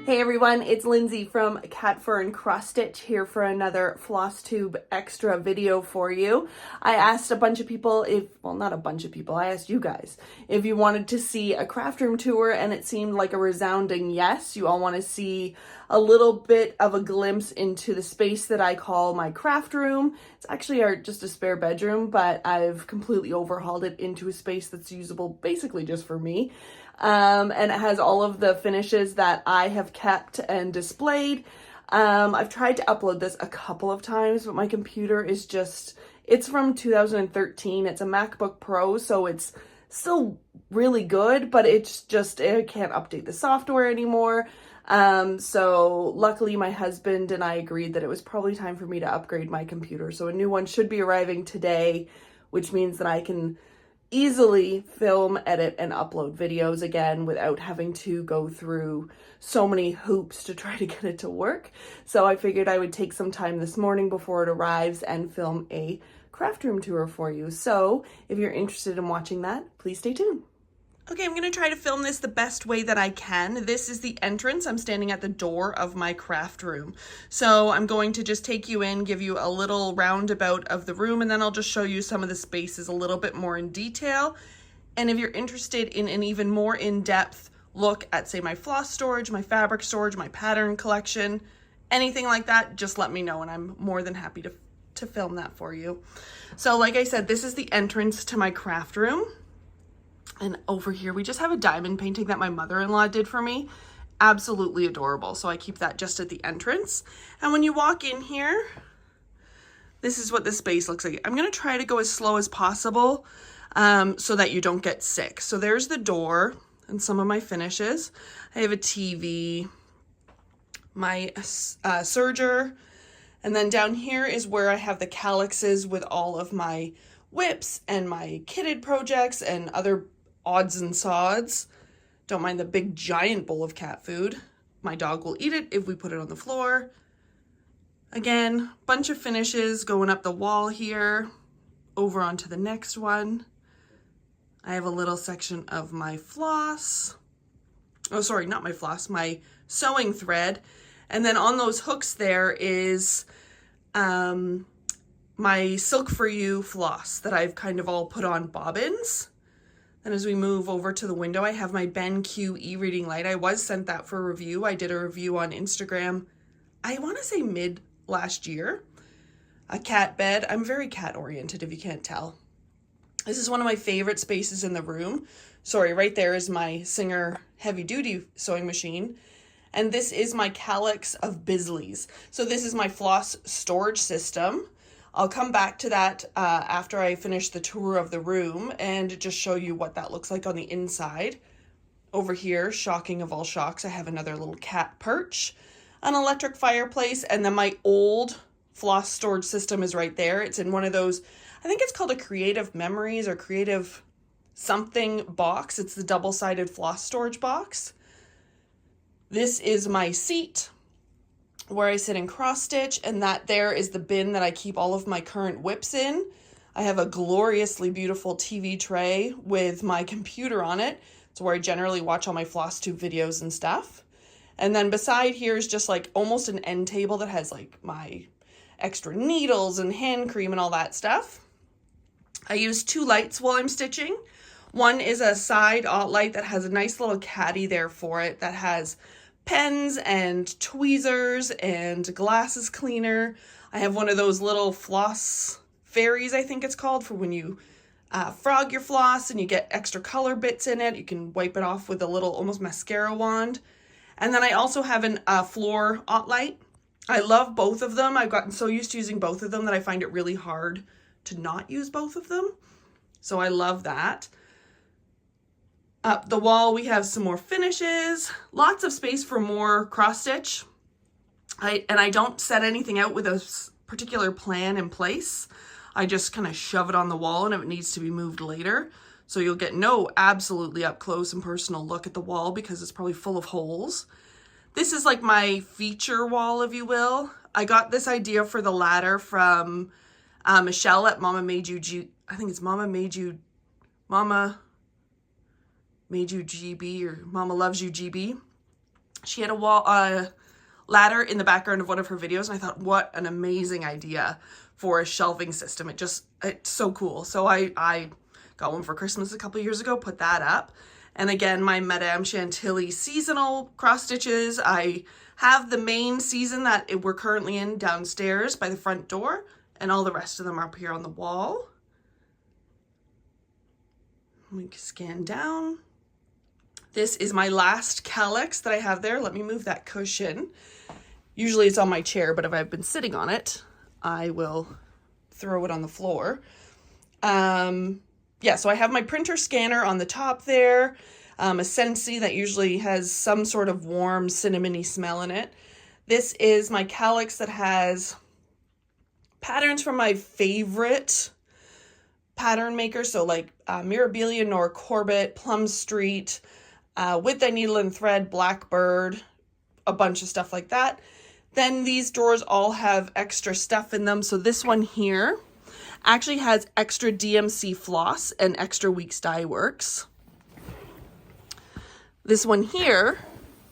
Hey everyone, it's Lindsay from Cat Fur and Cross Stitch here for another Flosstube extra video for you. I asked a bunch of people not a bunch of people, I asked you guys if you wanted to see a craft room tour, and it seemed like a resounding yes. You all want to see a little bit of a glimpse into the space that I call my craft room. It's actually just a spare bedroom, but I've completely overhauled it into a space that's usable basically just for me. And it has all of the finishes that I have kept and displayed. I've tried to upload this a couple of times, but my computer is it's from 2013. It's a MacBook Pro, so it's still really good, but I can't update the software anymore. So luckily my husband and I agreed that it was probably time for me to upgrade my computer. So a new one should be arriving today, which means that I can easily film, edit, and upload videos again without having to go through so many hoops to try to get it to work. So I figured I would take some time this morning before it arrives and film a craft room tour for you. So if you're interested in watching that, please stay tuned. Okay, I'm going to try to film this the best way that I can. This is the entrance. I'm standing at the door of my craft room. So I'm going to just take you in, give you a little roundabout of the room, and then I'll just show you some of the spaces a little bit more in detail. And if you're interested in an even more in-depth look at, say, my floss storage, my fabric storage, my pattern collection, anything like that, just let me know, and I'm more than happy to film that for you. So like I said, this is the entrance to my craft room. And over here, we just have a diamond painting that my mother-in-law did for me. Absolutely adorable. So I keep that just at the entrance. And when you walk in here, this is what the space looks like. I'm going to try to go as slow as possible so that you don't get sick. So there's the door and some of my finishes. I have a TV, my serger, and then down here is where I have the calyxes with all of my whips and my kitted projects and other odds and sods. Don't mind the big giant bowl of cat food. My dog will eat it if we put it on the floor. Again, bunch of finishes going up the wall here, over onto the next one. I have a little section of my floss. Oh, sorry, not my floss, my sewing thread. And then on those hooks there is my Silk For You floss that I've kind of all put on bobbins. And as we move over to the window, I have my BenQ e-reading light. I was sent that for review. I did a review on Instagram, I want to say mid last year. A cat bed. I'm very cat oriented if you can't tell. This is one of my favorite spaces in the room. Sorry, right there is my Singer heavy duty sewing machine. And this is my calyx of Bisley's. So this is my floss storage system. I'll come back to that after I finish the tour of the room and just show you what that looks like on the inside. Over here, shocking of all shocks, I have another little cat perch, an electric fireplace, and then my old floss storage system is right there. It's in one of those, I think it's called a Creative Memories or Creative something box. It's the double-sided floss storage box. This is my seat where I sit and cross stitch, and that there is the bin that I keep all of my current whips in. I have a gloriously beautiful TV tray with my computer on it. It's where I generally watch all my Flosstube videos and stuff. And then beside here is just like almost an end table that has like my extra needles and hand cream and all that stuff. I use two lights while I'm stitching. One is a side light that has a nice little caddy there for it that has pens and tweezers and glasses cleaner. I have one of those little floss fairies, I think it's called, for when you frog your floss and you get extra color bits in it. You can wipe it off with a little almost mascara wand. And then I also have a floor light. I love both of them. I've gotten so used to using both of them that I find it really hard to not use both of them. So I love that. Up the wall, we have some more finishes, lots of space for more cross stitch. I don't set anything out with a particular plan in place. I just kind of shove it on the wall, and if it needs to be moved later. So you'll get no absolutely up close and personal look at the wall because it's probably full of holes. This is like my feature wall, if you will. I got this idea for the ladder from Michelle at Mama Made You I think it's Mama Made You GB or Mama Loves You GB. She had a ladder in the background of one of her videos, and I thought, what an amazing idea for a shelving system. It's so cool. So I got one for Christmas a couple years ago, put that up. And again, my Madame Chantilly seasonal cross stitches. I have the main season that we're currently in downstairs by the front door, and all the rest of them are up here on the wall. We can scan down. This is my last calyx that I have there. Let me move that cushion. Usually it's on my chair, but if I've been sitting on it, I will throw it on the floor. Yeah, so I have my printer scanner on the top there, a Scentsy that usually has some sort of warm cinnamony smell in it. This is my calyx that has patterns from my favorite pattern makers, so like Mirabilia, Nora Corbett, Plum Street, With Thy Needle and Thread, Blackbird, a bunch of stuff like that. Then these drawers all have extra stuff in them. So this one here actually has extra DMC floss and extra Weeks Dye Works. This one here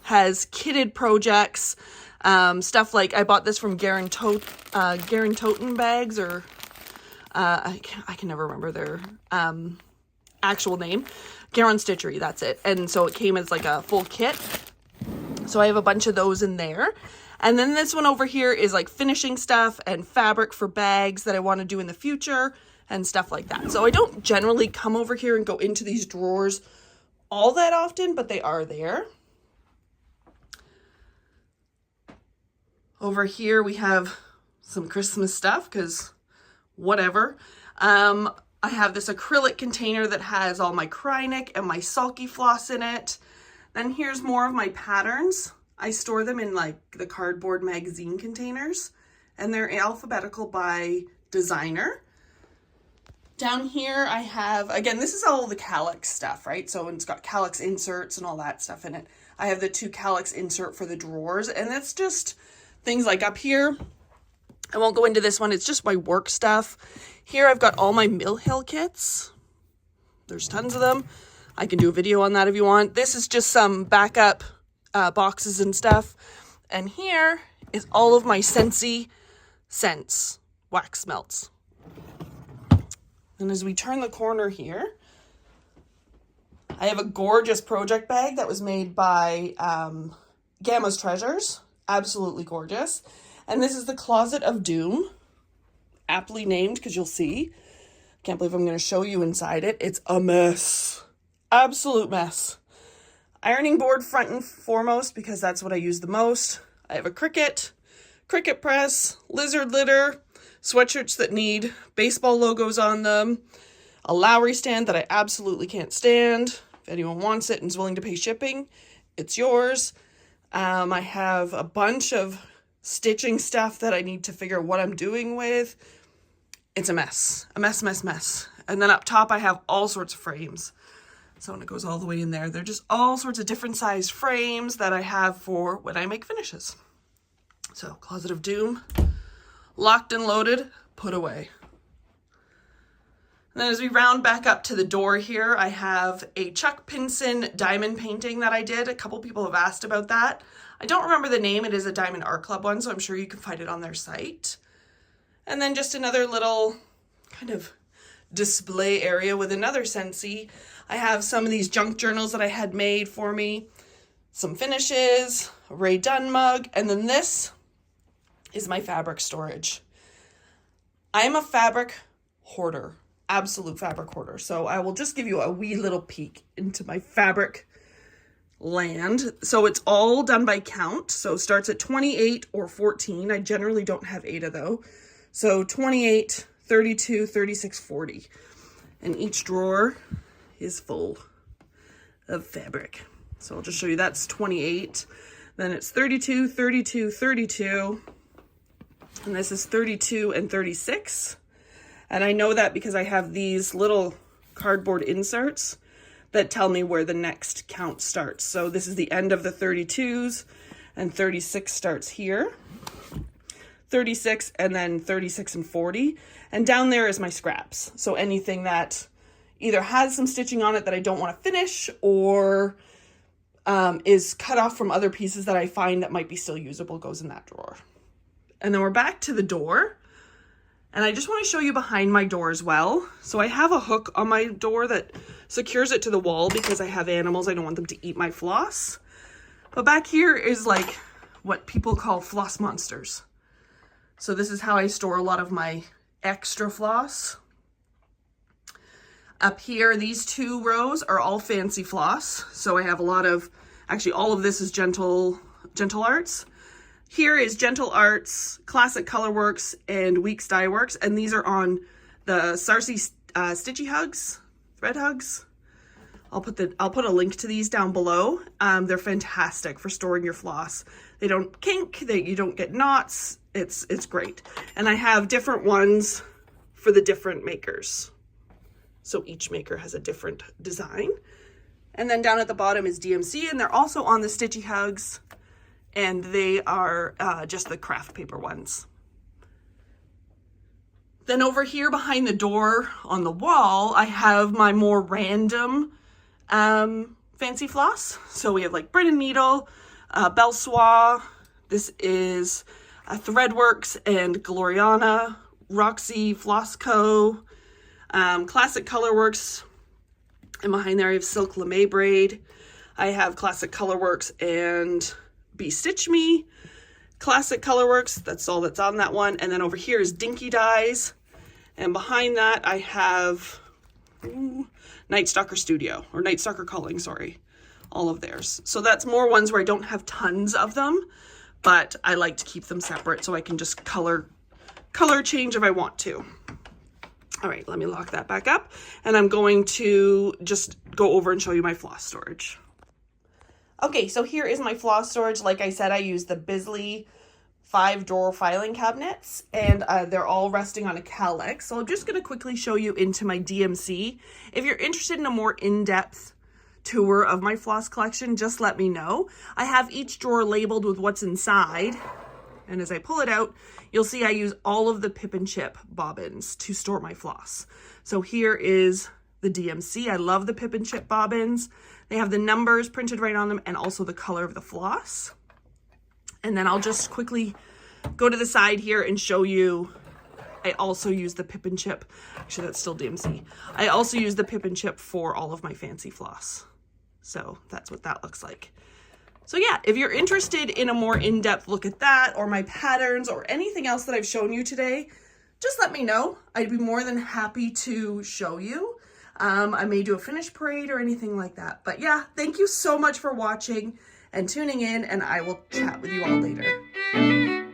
has kitted projects, stuff like, I bought this from Garen Toten Bags, or I can never remember their actual name. Garen Stitchery, that's it. And so it came as like a full kit. So I have a bunch of those in there. And then this one over here is like finishing stuff and fabric for bags that I want to do in the future and stuff like that. So I don't generally come over here and go into these drawers all that often, but they are there. Over here we have some Christmas stuff, because whatever. I have this acrylic container that has all my Krynic and my Sulky floss in it. Then here's more of my patterns. I store them in like the cardboard magazine containers, and they're alphabetical by designer. Down here I have, again, this is all the calyx stuff, right? So it's got calyx inserts and all that stuff in it. I have the 2 calyx insert for the drawers, and it's just things like up here. I won't go into this one. It's just my work stuff. Here I've got all my Mill Hill kits. There's tons of them. I can do a video on that if you want. This is just some backup boxes and stuff. And here is all of my Scentsy scents, wax melts. And as we turn the corner here, I have a gorgeous project bag that was made by Gamma's Treasures. Absolutely gorgeous. And this is the Closet of Doom, aptly named because you'll see. Can't believe I'm going to show you inside it. It's a mess. Absolute mess. Ironing board front and foremost, because that's what I use the most. I have a Cricut press, lizard litter, sweatshirts that need baseball logos on them, a Lowry stand that I absolutely can't stand. If anyone wants it and is willing to pay shipping, it's yours. I have a bunch of stitching stuff that I need to figure out what I'm doing with. It's a mess. A mess, mess, mess. And then up top I have all sorts of frames. So when it goes all the way in there, they're just all sorts of different sized frames that I have for when I make finishes. So Closet of Doom, locked and loaded, put away. And then as we round back up to the door here, I have a Chuck Pinson diamond painting that I did. A couple people have asked about that. I don't remember the name. It is a Diamond Art Club one, so I'm sure you can find it on their site. And then just another little kind of display area with another Scentsy. I have some of these junk journals that I had made for me, some finishes, a Ray Dunn mug, and then this is my fabric storage. I am a fabric hoarder, absolute fabric hoarder. So I will just give you a wee little peek into my fabric land. So it's all done by count. So it starts at 28 or 14. I generally don't have 8 of those. So 28, 32, 36, 40. And each drawer is full of fabric. So I'll just show you that's 28. Then it's 32, 32, 32. And this is 32 and 36. And I know that because I have these little cardboard inserts that tell me where the next count starts. So this is the end of the 32s, and 36 starts here. 36 and then 36 and 40. And down there is my scraps. So anything that either has some stitching on it that I don't want to finish, or is cut off from other pieces that I find that might be still usable, goes in that drawer. And then we're back to the door. And I just want to show you behind my door as well. So I have a hook on my door that secures it to the wall because I have animals. I don't want them to eat my floss. But back here is like what people call floss monsters. So this is how I store a lot of my extra floss. Up here, these 2 rows are all fancy floss. So I have a lot of, actually all of this is Gentle Arts. Here is Gentle Arts, Classic Colorworks, and Weeks Dye Works, and these are on the Sarcy Stitchy Hugs, Thread Hugs. I'll put a link to these down below. They're fantastic for storing your floss. They don't kink, you don't get knots. It's great. And I have different ones for the different makers. So each maker has a different design. And then down at the bottom is DMC, and they're also on the Stitchy Hugs. And they are just the craft paper ones. Then over here behind the door on the wall, I have my more random fancy floss. So we have like Brit and Needle, Belsois. This is Threadworks and Gloriana, Roxy Floss Co., Classic Colorworks. And behind there I have Silk Lame Braid. I have Classic Colorworks and Be Stitch Me, Classic Colorworks, that's all that's on that one. And then over here is Dinky Dyes. And behind that I have Night Stalker Studio, or Night Stalker Culling, sorry. All of theirs. So that's more ones where I don't have tons of them, but I like to keep them separate so I can just color change if I want to. All right, let me lock that back up. And I'm going to just go over and show you my floss storage. Okay, so here is my floss storage. Like I said, I use the Bisley 5-drawer filing cabinets, and they're all resting on a Calex. So I'm just going to quickly show you into my DMC. If you're interested in a more in-depth tour of my floss collection, just let me know. I have each drawer labeled with what's inside, and as I pull it out, you'll see I use all of the Pip and Chip bobbins to store my floss. So here is the DMC. I love the Pip and Chip bobbins. They have the numbers printed right on them and also the color of the floss. And then I'll just quickly go to the side here and show you, I also use the Pip and Chip. Actually, that's still DMC. I also use the Pip and Chip for all of my fancy floss. So that's what that looks like. So yeah, if you're interested in a more in-depth look at that or my patterns or anything else that I've shown you today, just let me know. I'd be more than happy to show you. I may do a finish parade or anything like that. But yeah, thank you so much for watching and tuning in, and I will chat with you all later.